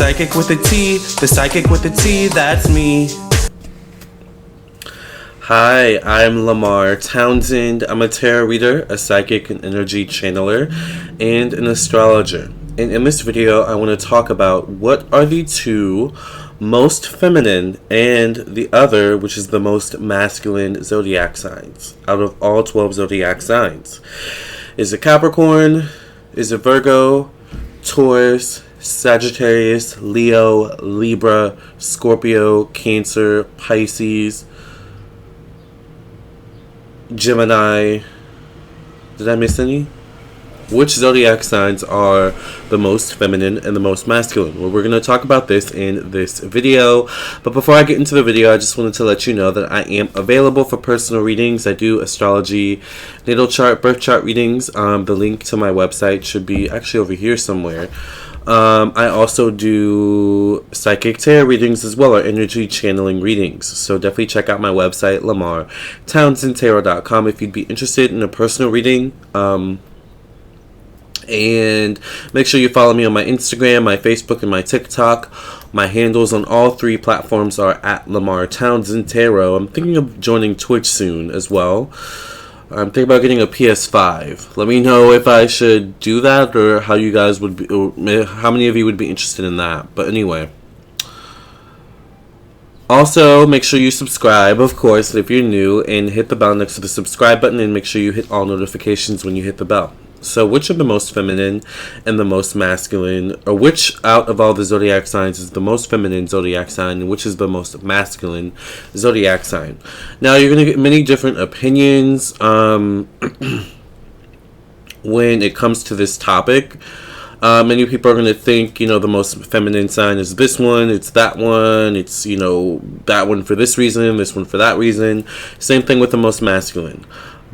psychic with a T, the psychic with a T, that's me. Hi, I'm Lamarr Townsend. I'm a tarot reader, a psychic and energy channeler, and an astrologer. And in this video, I want to talk about what are the two most feminine and the other, which is the most masculine zodiac signs out of all 12 zodiac signs. Is it Capricorn? Is it Virgo? Taurus? Sagittarius? Leo? Libra? Scorpio? Cancer? Pisces? Gemini? Did I miss any? Which zodiac signs are the most feminine and the most masculine? Well, we're going to talk about this in this video. But before I get into the video, I just wanted to let you know that I am available for personal readings. I do astrology, natal chart, birth chart readings. The link to my website should be actually over here somewhere. I also do psychic tarot readings as well, or energy channeling readings. So definitely check out my website, LamarrTownsendTarot.com, if you'd be interested in a personal reading. And make sure you follow me on my Instagram, my Facebook, and my TikTok. My handles on all three platforms are at Lamarr Townsend Tarot. I'm thinking of joining Twitch soon as well. I'm thinking about getting a PS5. Let me know if I should do that, or how you guys would be, or how many of you would be interested in that. But anyway. Also, make sure you subscribe, of course, if you're new, and hit the bell next to the subscribe button, and make sure you hit all notifications when you hit the bell. So, which are the most feminine and the most masculine, or which out of all the zodiac signs is the most feminine zodiac sign, and which is the most masculine zodiac sign? Now, you're going to get many different opinions when it comes to this topic. Many people are going to think, the most feminine sign is this one, it's that one, it's, that one for this reason, this one for that reason. Same thing with the most masculine.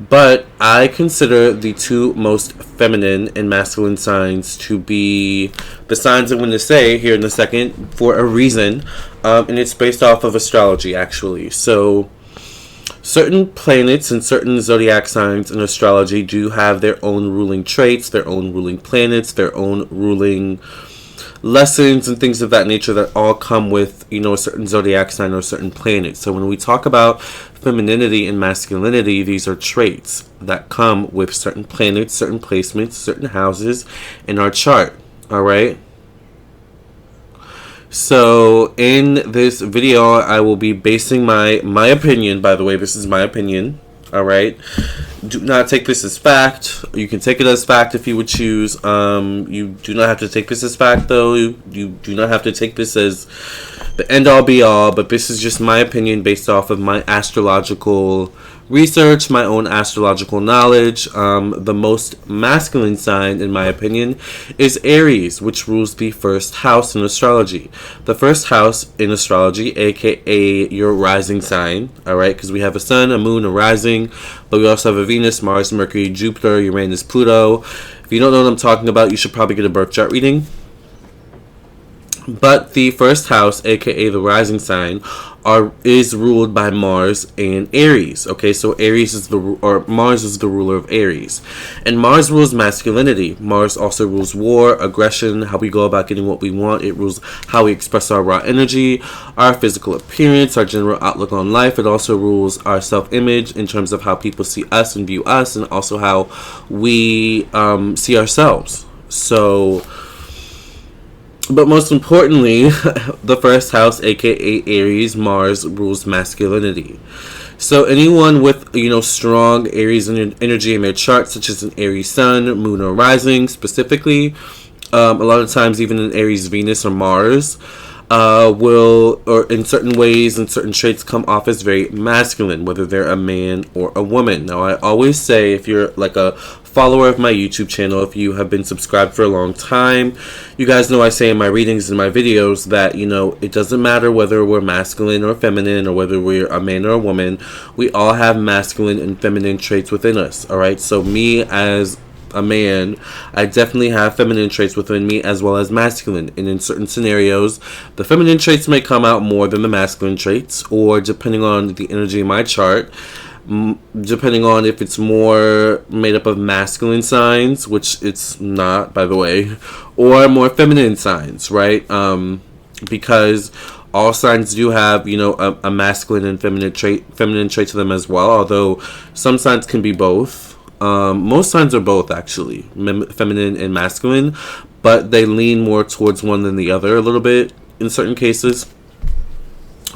But I consider the two most feminine and masculine signs to be the signs I'm going to say here in a second for a reason. And it's based off of astrology, actually. So certain planets and certain zodiac signs in astrology do have their own ruling traits, their own ruling planets, their own ruling lessons and things of that nature that all come with, a certain zodiac sign or a certain planet. So when we talk about femininity and masculinity, these are traits that come with certain planets, certain placements, certain houses in our chart. All right. So in this video, I will be basing my opinion. By the way, this is my opinion. All right. Do not take this as fact. You can take it as fact if you would choose. You do not have to take this as fact, though. You do not have to take this as the end-all, be-all. But this is just my opinion based off of my astrological research, my own astrological knowledge. The most masculine sign, in my opinion, is Aries, which rules the first house in astrology. The first house in astrology, aka your rising sign, all right, because we have a sun, a moon, a rising, but we also have a Venus, Mars, Mercury, Jupiter, Uranus, Pluto. If you don't know what I'm talking about, you should probably get a birth chart reading. But the first house, aka the rising sign, is ruled by Mars and Aries. Okay, so Mars is the ruler of Aries, and Mars rules masculinity. Mars also rules war, aggression, how we go about getting what we want. It rules how we express our raw energy, our physical appearance, our general outlook on life. It also rules our self-image in terms of how people see us and view us, and also how we see ourselves. So. But most importantly, the first house, aka Aries, Mars, rules masculinity. So anyone with, strong Aries energy in their chart, such as an Aries sun, moon, or rising specifically, a lot of times even an Aries Venus or Mars, will, or in certain ways and certain traits, come off as very masculine, whether they're a man or a woman. Now, I always say, if you're like a follower of my YouTube channel, if you have been subscribed for a long time, you guys know I say in my readings and my videos that, it doesn't matter whether we're masculine or feminine, or whether we're a man or a woman. We all have masculine and feminine traits within us, all right? So me as a man, I definitely have feminine traits within me as well as masculine, and in certain scenarios the feminine traits may come out more than the masculine traits, or depending on the energy in my chart, depending on if it's more made up of masculine signs, which it's not, by the way, or more feminine signs, right? Because all signs do have, a masculine and feminine trait to them as well, although some signs can be both. Most signs are both, actually, feminine and masculine, but they lean more towards one than the other a little bit in certain cases.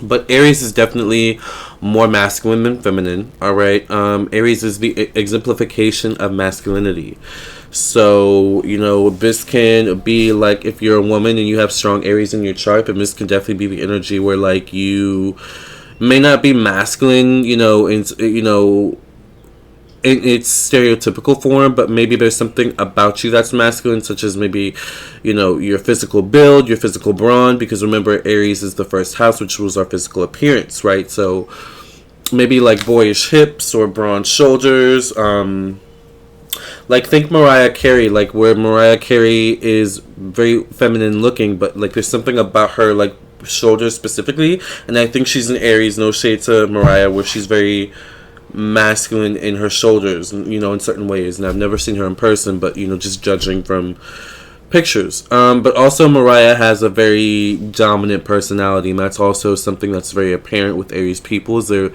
But Aries is definitely more masculine than feminine, alright? Aries is the exemplification of masculinity. So, this can be like if you're a woman and you have strong Aries in your chart, but this can definitely be the energy where, like, you may not be masculine, in its stereotypical form, but maybe there's something about you that's masculine, such as maybe, your physical build, your physical brawn, because remember, Aries is the first house, which rules our physical appearance, right? So maybe like boyish hips or bronze shoulders. Like, think Mariah Carey, like, where Mariah Carey is very feminine looking, but, like, there's something about her, like, shoulders specifically, and I think she's an Aries, no shade to Mariah, where she's very masculine in her shoulders, in certain ways. And I've never seen her in person, but just judging from pictures. But also Mariah has a very dominant personality, and that's also something that's very apparent with Aries people, is their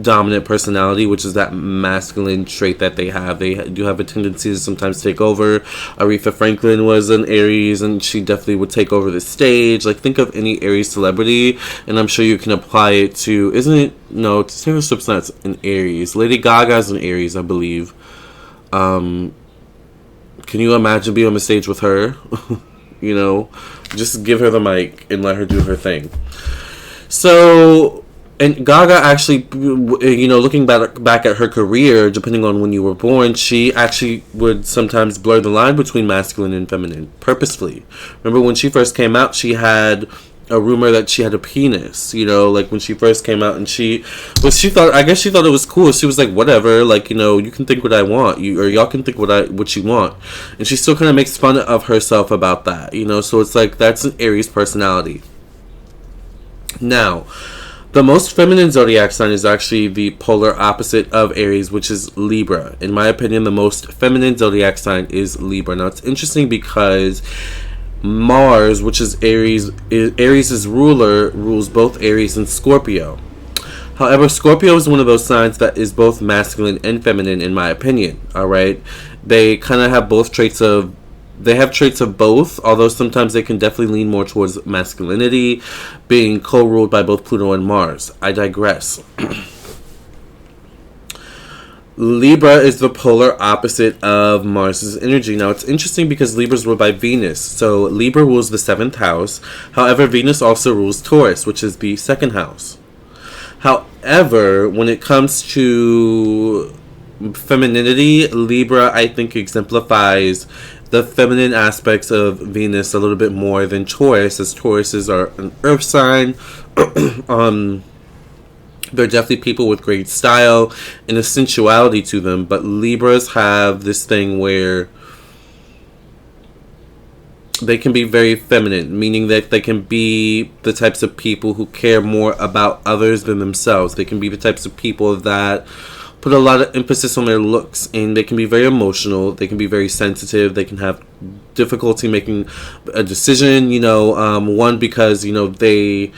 dominant personality, which is that masculine trait that they have. They do have a tendency to sometimes take over. Aretha Franklin was an Aries, and she definitely would take over the stage. Like, think of any Aries celebrity, and I'm sure you can apply it to, Taylor Swift's not an Aries. Lady Gaga's an Aries, I believe. Can you imagine being on the stage with her? Just give her the mic and let her do her thing. So, and Gaga actually, looking back at her career, depending on when you were born, she actually would sometimes blur the line between masculine and feminine, purposefully. Remember when she first came out, she had a rumor that she had a penis, like when she first came out, and she thought it was cool. She was like, whatever, like, you can think what I want, or y'all can think what you want. And she still kind of makes fun of herself about that, so it's like, that's an Aries personality. Now, the most feminine zodiac sign is actually the polar opposite of Aries, which is Libra. In my opinion, the most feminine zodiac sign is Libra. Now, it's interesting because Mars, which is Aries' ruler, rules both Aries and Scorpio. However, Scorpio is one of those signs that is both masculine and feminine, in my opinion. Alright? They kind of have traits of both, although sometimes they can definitely lean more towards masculinity, being co-ruled by both Pluto and Mars. I digress. Libra is the polar opposite of Mars' energy. Now, it's interesting because Libra is ruled by Venus. So, Libra rules the 7th house. However, Venus also rules Taurus, which is the 2nd house. However, when it comes to femininity, Libra, I think, exemplifies the feminine aspects of Venus a little bit more than Taurus, as Tauruses are an earth sign. They're definitely people with great style and a sensuality to them, but Libras have this thing where they can be very feminine, meaning that they can be the types of people who care more about others than themselves. They can be the types of people that put a lot of emphasis on their looks, and they can be very emotional, they can be very sensitive, they can have difficulty making a decision, one, because, they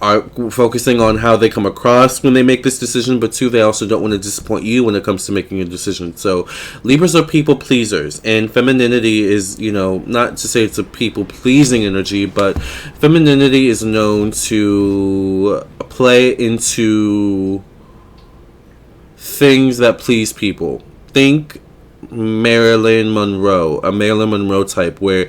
are focusing on how they come across when they make this decision, but two, they also don't want to disappoint you when it comes to making a decision. So Libras are people pleasers, and femininity is, not to say it's a people pleasing energy, but femininity is known to play into things that please people. Think Marilyn Monroe, a Marilyn Monroe type, where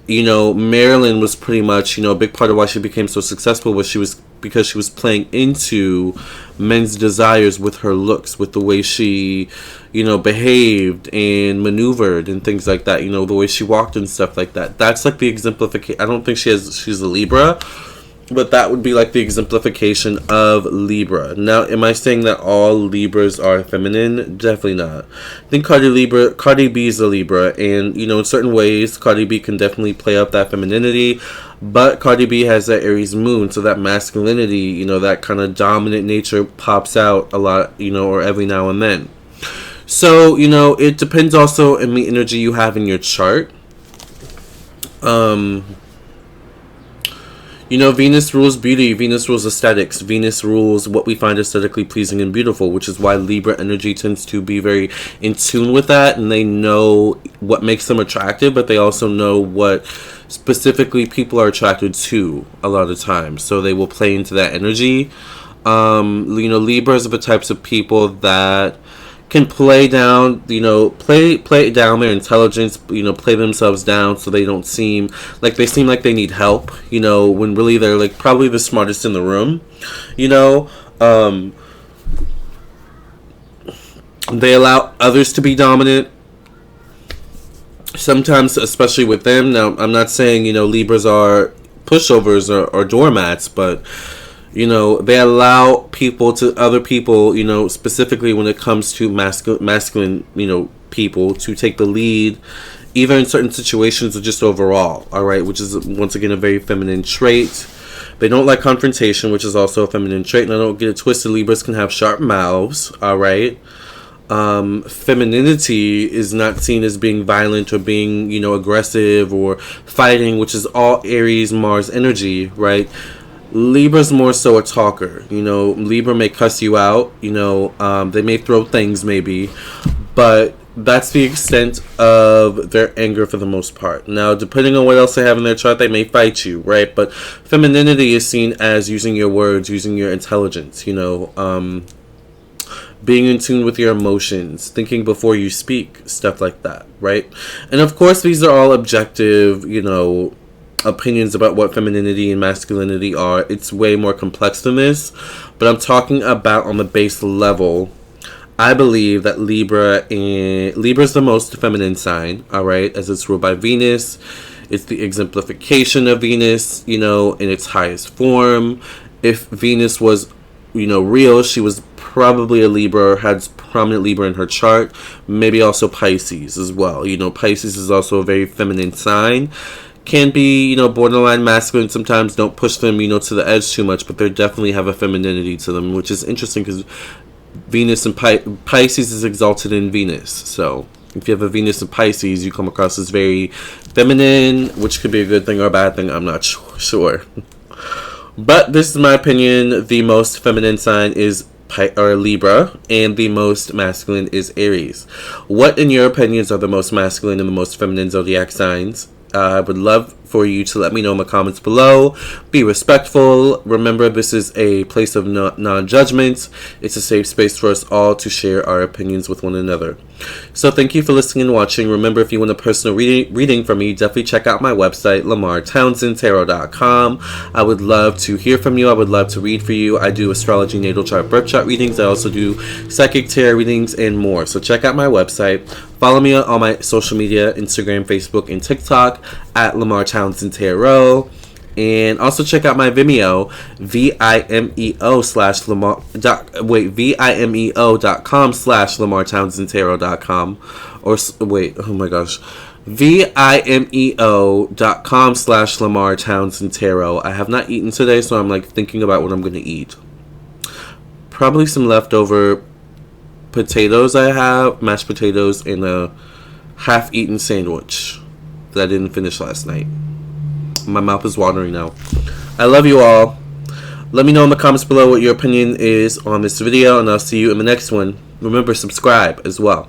Marilyn was pretty much, a big part of why she became so successful was because she was playing into men's desires with her looks, with the way she, behaved and maneuvered and things like that, the way she walked and stuff like that. That's like the exemplification. I don't think she's a Libra, But that would be like the exemplification of Libra. Now, am I saying that all Libras are feminine? Definitely not. I think Cardi B is a Libra, and you know, in certain ways, Cardi B can definitely play up that femininity. But Cardi B has that Aries moon, so that masculinity, you know, that kind of dominant nature pops out a lot, you know, or every now and then. So, you know, it depends also on the energy you have in your chart. You know, Venus rules beauty, Venus rules aesthetics, Venus rules what we find aesthetically pleasing and beautiful, which is why Libra energy tends to be very in tune with that, and they know what makes them attractive, but they also know what specifically people are attracted to a lot of times, so they will play into that energy. You know, Libras are the types of people that can play down, you know, play down their intelligence, you know, play themselves down so they don't seem like they need help, you know, when really they're like probably the smartest in the room, you know. They allow others to be dominant sometimes, especially with them. Now, I'm not saying, you know, Libras are pushovers or doormats, but you know, they allow other people, you know, specifically when it comes to masculine, you know, people to take the lead, either in certain situations or just overall, all right, which is, once again, a very feminine trait. They don't like confrontation, which is also a feminine trait, and I don't get it twisted. Libras can have sharp mouths, all right. Femininity is not seen as being violent or being, you know, aggressive or fighting, which is all Aries, Mars energy, right? Libra's more so a talker, you know. Libra may cuss you out, you know, they may throw things maybe, but that's the extent of their anger for the most part. Now, depending on what else they have in their chart, they may fight you, right? But femininity is seen as using your words, using your intelligence, you know, being in tune with your emotions, thinking before you speak, stuff like that, right? And of course, these are all objective, you know, opinions about what femininity and masculinity are. It's way more complex than this, but I'm talking about on the base level. I believe that Libra is the most feminine sign, all right, as it's ruled by Venus. It's the exemplification of Venus, you know, in its highest form. If Venus was, you know, real, she was probably a Libra, or had prominent Libra in her chart. Maybe also Pisces as well. You know, Pisces is also a very feminine sign. Can be, you know, borderline masculine sometimes. Don't push them, you know, to the edge too much, but they definitely have a femininity to them, which is interesting because Venus and Pisces is exalted in Venus. So if you have a Venus in Pisces, you come across as very feminine, which could be a good thing or a bad thing. I'm not sure. But this is my opinion. The most feminine sign is Libra, and the most masculine is Aries. What, in your opinions, are the most masculine and the most feminine zodiac signs? I would love for you to let me know in the comments below. Be respectful. Remember, this is a place of non-judgment. It's a safe space for us all to share our opinions with one another. So thank you for listening and watching. Remember, if you want a personal reading from me, definitely check out my website, LamarrTownsendTarot.com. I would love to hear from you. I would love to read for you. I do astrology, natal chart, birth chart readings. I also do psychic tarot readings and more. So check out my website. Follow me on my social media, Instagram, Facebook, and TikTok at Lamarr Townsend Tarot. And also check out my Vimeo, Vimeo.com/LamarrTownsendTarot.com. Or, wait, oh my gosh. Vimeo.com/Lamarr Townsend Tarot. I have not eaten today, so I'm like thinking about what I'm going to eat. Probably some leftover potatoes I have, mashed potatoes, and a half-eaten sandwich that I didn't finish last night. My mouth is watering now. I love you all. Let me know in the comments below what your opinion is on this video, and I'll see you in the next one. Remember, subscribe as well.